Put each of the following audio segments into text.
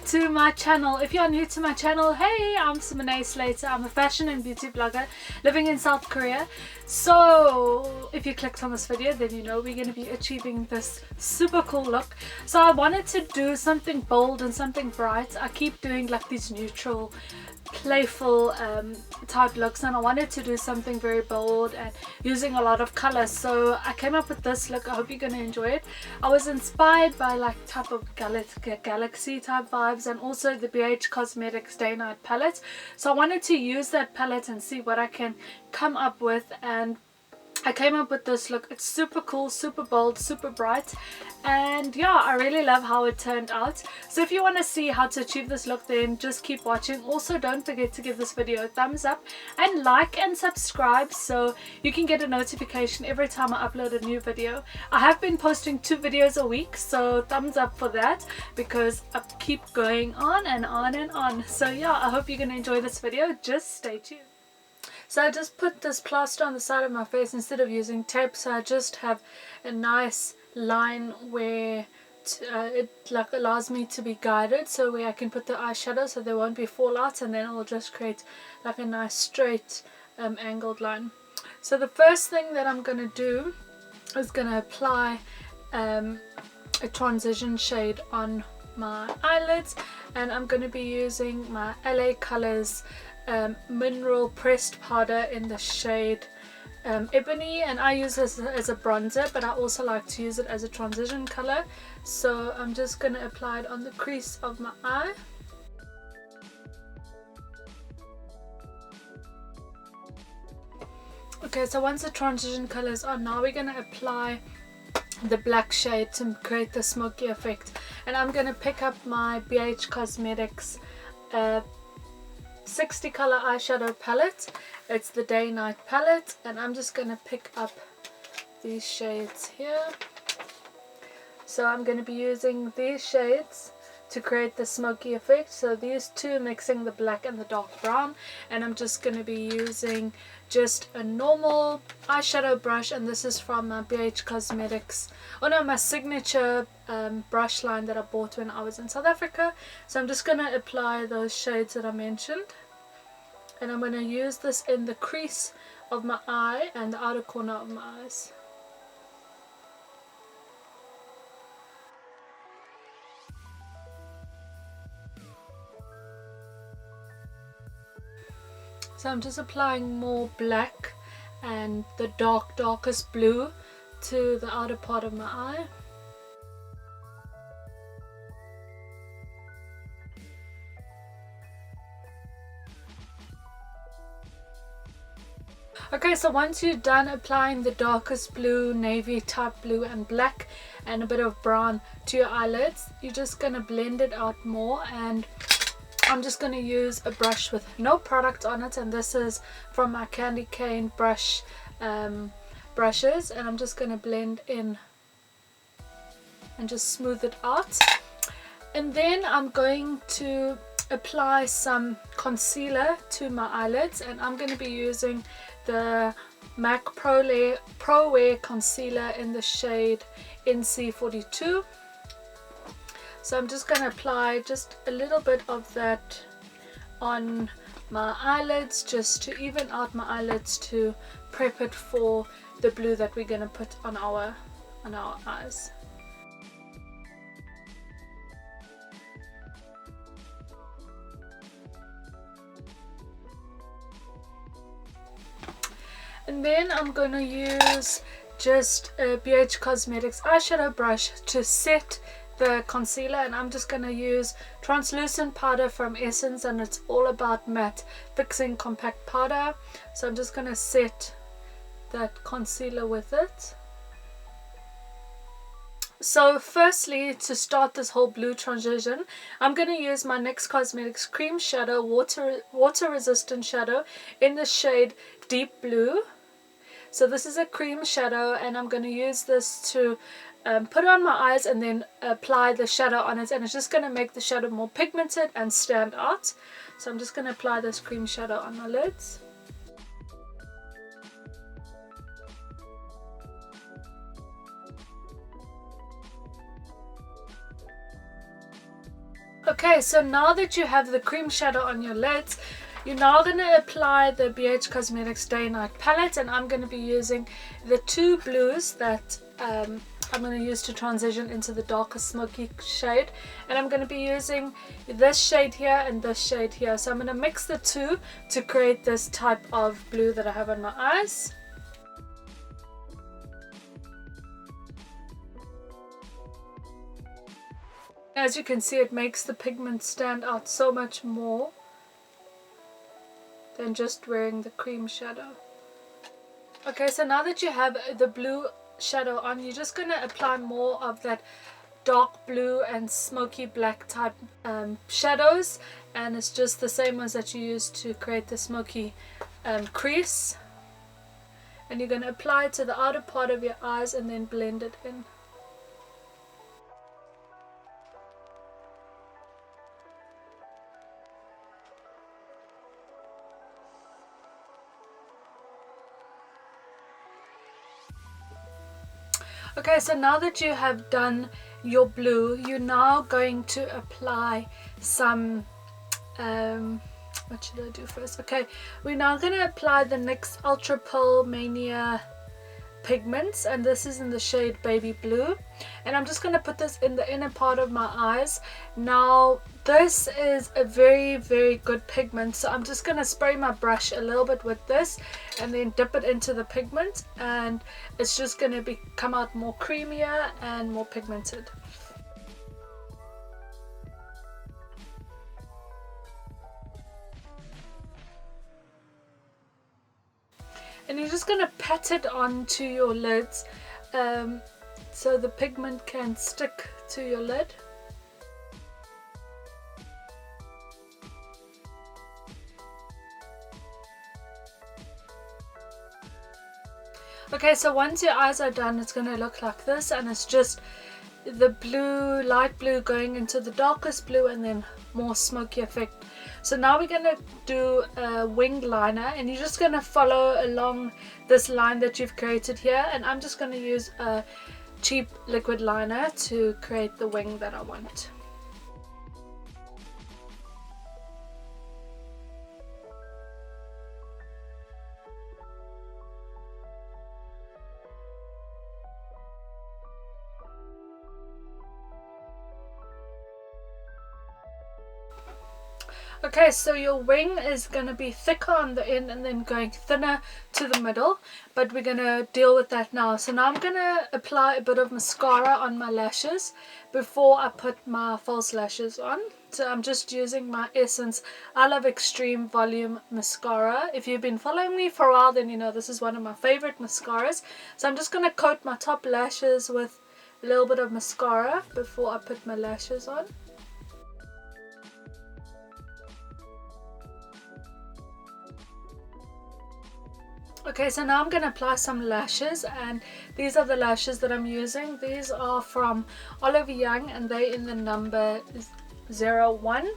to my channel. If you're new to my channel, hey, I'm Simônè Slater. I'm a fashion and beauty blogger living in South Korea. So if you clicked on this video, then you know we're going to be achieving this super cool look. So I wanted to do something bold and something bright. I keep doing like these neutral, playful type looks, and I wanted to do something very bold and using a lot of color. So I came up with this look. I hope you're going to enjoy it. I was inspired by like type of galaxy type vibes, and also the NYX Cosmetics Day Night palette. So I wanted to use that palette and see what I can come up with, and I came up with this look. It's super cool, super bold, super bright, and yeah, I really love how it turned out. So if you want to see how to achieve this look, then just keep watching. Also, don't forget to give this video a thumbs up and like and subscribe so you can get a notification every time I upload a new video. I have been posting 2 videos a week, so thumbs up for that because I keep going on and on and on. So yeah, I hope you're going to enjoy this video. Just stay tuned. So I just put this plaster on the side of my face instead of using tape, so I just have a nice line where it like allows me to be guided, so where I can put the eyeshadow so there won't be fallouts, and then it will just create like a nice straight angled line. So the first thing that I'm going to do is going to apply a transition shade on my eyelids, and I'm going to be using my LA Colors mineral pressed powder in the shade Ebony, and I use this as a bronzer, but I also like to use it as a transition color. So I'm just going to apply it on the crease of my eye. Okay, so once the transition color is on, now we're going to apply the black shade to create the smoky effect, and I'm going to pick up my NYX Cosmetics 60 color eyeshadow palette. It's the Day Night palette, and I'm just going to pick up these shades here. So I'm going to be using these shades to create the smoky effect. So these two mixing the black and the dark brown, and I'm just going to be using just a normal eyeshadow brush, and this is from my NYX Cosmetics, oh no, my signature brush line that I bought when I was in South Africa. So I'm just going to apply those shades that I mentioned, and I'm going to use this in the crease of my eye and the outer corner of my eyes. So I'm just applying more black and the darkest blue to the outer part of my eye. Okay, so once you're done applying the darkest blue, navy type blue and black and a bit of brown to your eyelids, you're just going to blend it out more, and I'm just going to use a brush with no product on it, and this is from my candy cane brushes, and I'm just going to blend in and just smooth it out. And then I'm going to apply some concealer to my eyelids, and I'm going to be using the MAC Pro Wear concealer in the shade NC42. So I'm just going to apply just a little bit of that on my eyelids, just to even out my eyelids, to prep it for the blue that we're going to put on our eyes. And then I'm going to use just a NYX Cosmetics eyeshadow brush to set the concealer, and I'm just going to use translucent powder from Essence, and it's all about matte fixing compact powder. So I'm just going to set that concealer with it. So firstly, to start this whole blue transition, I'm going to use my NYX Cosmetics Cream Shadow water resistant shadow in the shade Deep Blue. So this is a cream shadow, and I'm going to use this to put it on my eyes and then apply the shadow on it, and it's just going to make the shadow more pigmented and stand out. So I'm just going to apply this cream shadow on my lids. Okay, so now that you have the cream shadow on your lids, you're now going to apply the NYX Cosmetics Day Night palette, and I'm going to be using the two blues that I'm going to use to transition into the darker smoky shade, and I'm going to be using this shade here and this shade here. So I'm going to mix the two to create this type of blue that I have on my eyes. As you can see, it makes the pigment stand out so much more than just wearing the cream shadow. Okay, so now that you have the blue shadow on, you're just going to apply more of that dark blue and smoky black type shadows, and it's just the same ones that you use to create the smoky crease, and you're going to apply it to the outer part of your eyes and then blend it in. Okay, so now that you have done your blue, you're now going to apply some, what should I do first? Okay, we're now going to apply the NYX Ultra Pearl Mania pigments, and this is in the shade Baby Blue, and I'm just going to put this in the inner part of my eyes. Now this is a very good pigment, so I'm just going to spray my brush a little bit with this and then dip it into the pigment, and it's just going to come out more creamier and more pigmented. And you're just going to pat it onto your lids so the pigment can stick to your lid. Okay, so once your eyes are done, it's going to look like this, and it's just the blue, light blue going into the darkest blue and then more smoky effect. So now we're going to do a wing liner, and you're just going to follow along this line that you've created here, and I'm just going to use a cheap liquid liner to create the wing that I want. Okay, so your wing is going to be thicker on the end and then going thinner to the middle, but we're going to deal with that now. So now I'm going to apply a bit of mascara on my lashes before I put my false lashes on. So I'm just using my Essence I Love Extreme Volume Mascara. If you've been following me for a while, then you know this is one of my favorite mascaras. So I'm just going to coat my top lashes with a little bit of mascara before I put my lashes on. Okay, so now I'm going to apply some lashes, and these are the lashes that I'm using. These are from Oliver Young, and they're in the number 01.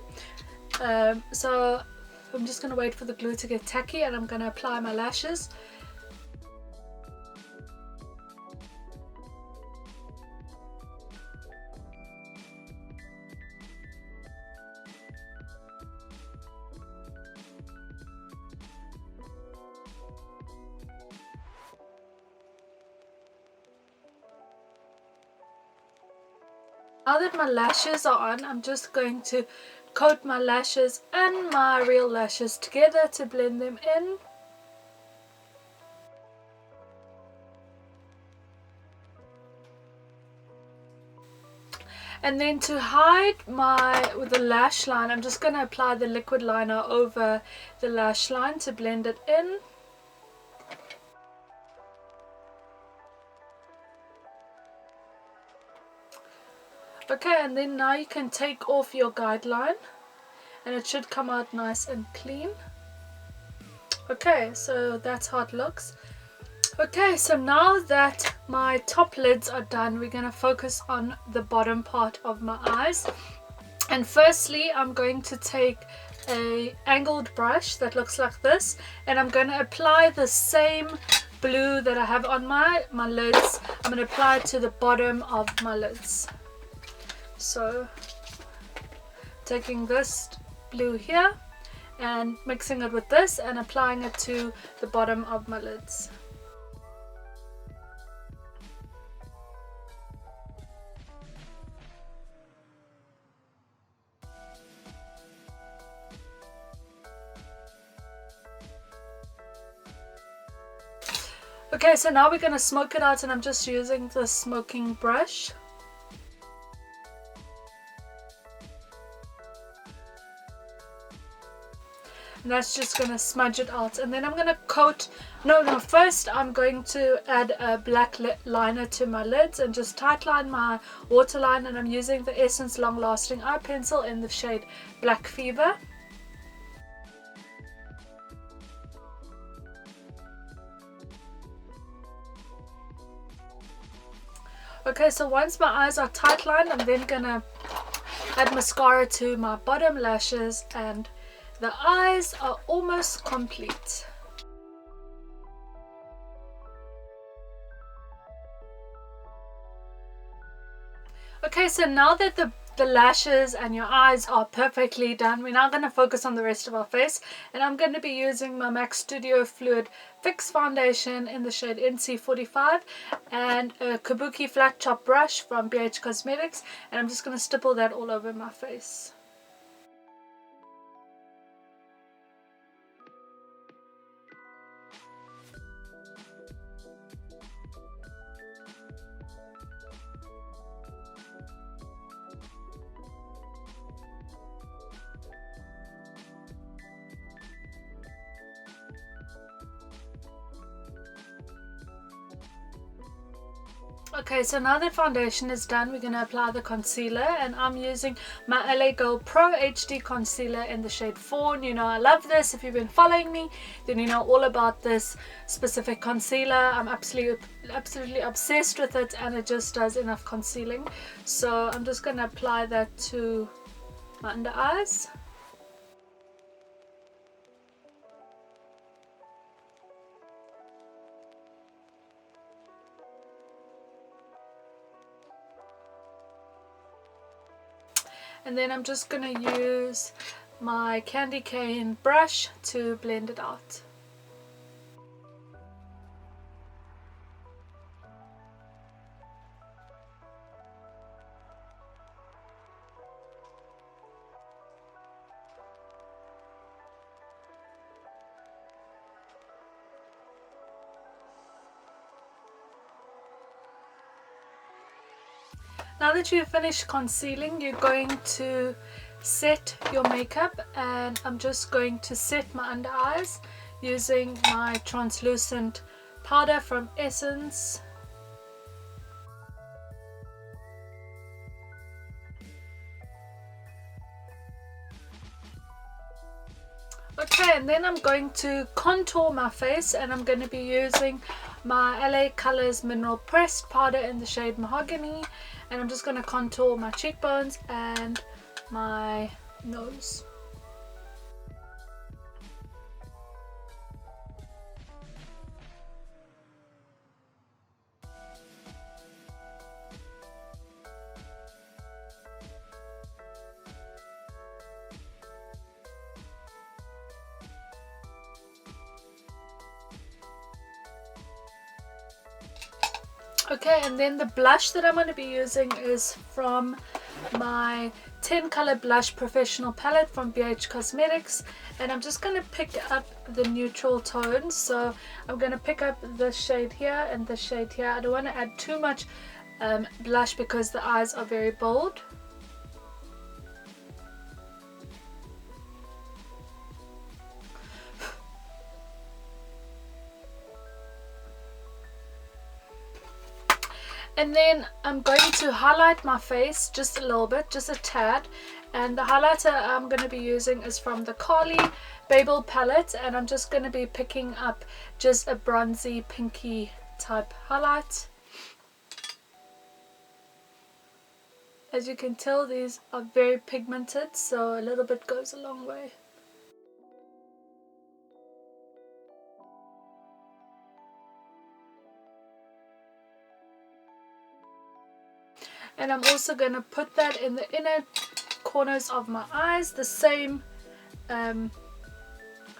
So I'm just going to wait for the glue to get tacky, and I'm going to apply my lashes. Now that my lashes are on, I'm just going to coat my lashes and my real lashes together to blend them in. And then to hide with the lash line, I'm just going to apply the liquid liner over the lash line to blend it in. Okay, and then now you can take off your guideline, and it should come out nice and clean. Okay, so that's how it looks. Okay, so now that my top lids are done, we're going to focus on the bottom part of my eyes. And firstly, I'm going to take a angled brush that looks like this, and I'm going to apply the same blue that I have on my lids. I'm going to apply it to the bottom of my lids. So taking this blue here and mixing it with this and applying it to the bottom of my lids. Okay, so now we're going to smoke it out, and I'm just using the smoking brush. And that's just going to smudge it out. And then I'm going to coat, first I'm going to add a black liner to my lids and just tightline my waterline, and I'm using the Essence Long Lasting Eye Pencil in the shade Black Fever. Okay, so once my eyes are tight lined, I'm then gonna add mascara to my bottom lashes, and the eyes are almost complete. Okay, so now that the lashes and your eyes are perfectly done, we're now going to focus on the rest of our face, and I'm going to be using my MAC Studio Fluid Fix Foundation in the shade NC45 and a Kabuki flat top brush from NYX Cosmetics, and I'm just going to stipple that all over my face. Okay, so now that foundation is done, we're going to apply the concealer, and I'm using my LA Girl Pro HD Concealer in the shade Fawn. You know I love this. If you've been following me, then you know all about this specific concealer. I'm absolutely obsessed with it, and it just does enough concealing. So I'm just going to apply that to my under eyes. And then I'm just going to use my candy cane brush to blend it out. Now that you've finished concealing, you're going to set your makeup, and I'm just going to set my under eyes using my translucent powder from Essence. Okay, and then I'm going to contour my face, and I'm going to be using my LA Colors Mineral Pressed powder in the shade Mahogany, and I'm just going to contour my cheekbones and my nose. Okay, and then the blush that I'm going to be using is from my 10 color blush professional palette from NYX Cosmetics, and I'm just going to pick up the neutral tones. So I'm going to pick up this shade here and this shade here. I don't want to add too much blush because the eyes are very bold. And then I'm going to highlight my face just a little bit, just a tad. And the highlighter I'm going to be using is from the Carli Bybel palette. And I'm just going to be picking up just a bronzy, pinky type highlight. As you can tell, these are very pigmented, so a little bit goes a long way. And I'm also going to put that in the inner corners of my eyes, the same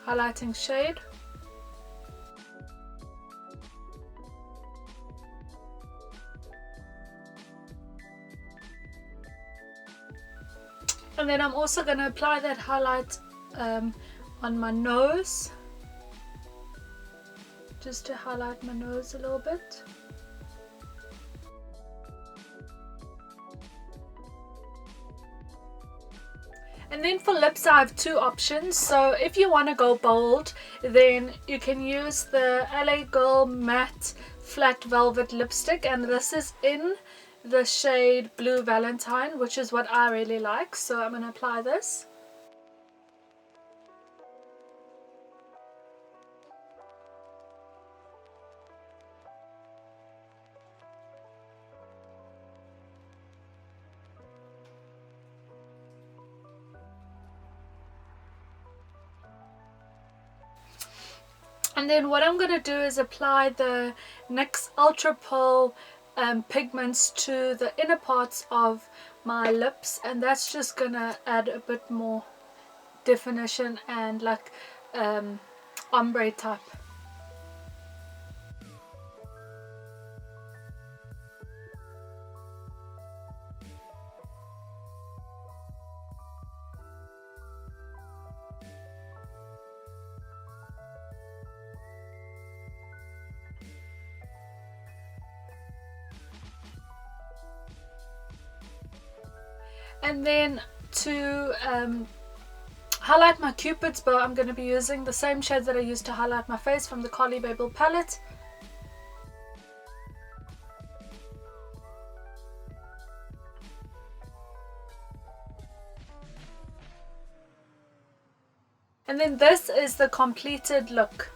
highlighting shade. And then I'm also going to apply that highlight on my nose, just to highlight my nose a little bit. And then for lips, I have two options. So if you want to go bold, then you can use the LA Girl Matte Flat Velvet Lipstick, and this is in the shade Blue Valentine, which is what I really like. So I'm going to apply this. And then what I'm going to do is apply the NYX Ultra Pearl pigments to the inner parts of my lips, and that's just going to add a bit more definition and like ombre type. And then to highlight my Cupid's bow, I'm going to be using the same shade that I used to highlight my face from the Carli Bybel palette. And then this is the completed look.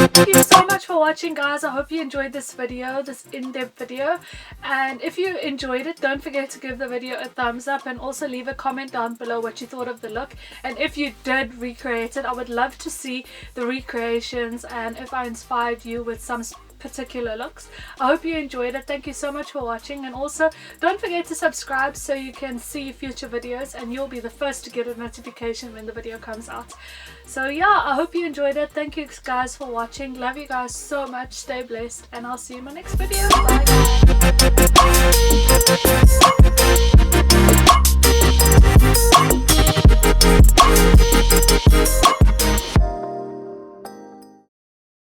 Thank you so much for watching, guys. I hope you enjoyed this video, this in-depth video, and if you enjoyed it, don't forget to give the video a thumbs up and also leave a comment down below what you thought of the look. And if you did recreate it, I would love to see the recreations and if I inspired you with some particular looks. I hope you enjoyed it. Thank you so much for watching, and also don't forget to subscribe so you can see future videos and you'll be the first to get a notification when the video comes out. So yeah, I hope you enjoyed it. Thank you guys for watching. Love you guys so much. Stay blessed, and I'll see you in my next video. Bye.